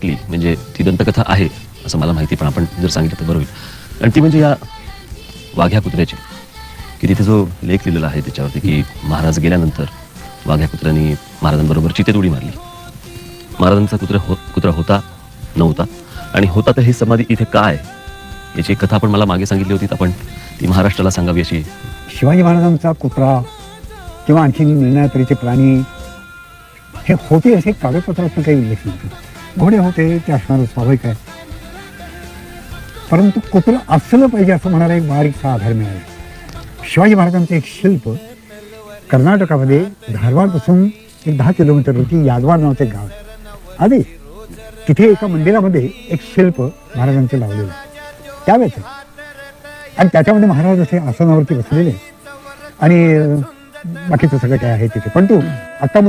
ऐकली, म्हणजे ती दंतकथा आहे असं मला माहिती, पण आपण जर सांगितलं तर बरं होईल. आणि ती म्हणजे या वाघ्या कुत्र्याची, की तिथे जो लेख लिहिलेला आहे त्याच्यावरती की महाराज गेल्यानंतर वाघ्या कुत्र्यांनी महाराजांबरोबर चितेत उडी मारली. महाराजांचा कुत्रा होता नव्हता, आणि होता तर ही समाधी इथे काय, याची एक कथा आपण मला मागे सांगितली होती. आपण ती महाराष्ट्राला सांगावी अशी. शिवाजी महाराजांचा कुत्रा किंवा आणखी निर्णयातरीचे प्राणी हे होते असे कागदपत्रातून काही उल्लेख नव्हते. घोडे होते ते असणारं स्वाभाविक आहे, परंतु कुत्रं असलं पाहिजे असं म्हणायला एक बारीकसा आधार मिळाला. शिवाजी महाराजांचं एक शिल्प कर्नाटकामध्ये धारवाडपासून एक 10 किलोमीटरवरती यादवाड नावाचं एक गाव आहे. आधी तिथे एका मंदिरामध्ये एक शिल्प महाराजांचं लावलेलं आहे त्यावेळेस, आणि त्याच्यामध्ये महाराज असे आसनावरती बसलेले आणि बाकीचं सगळं काय आहे तिथे. पण तू आत्ता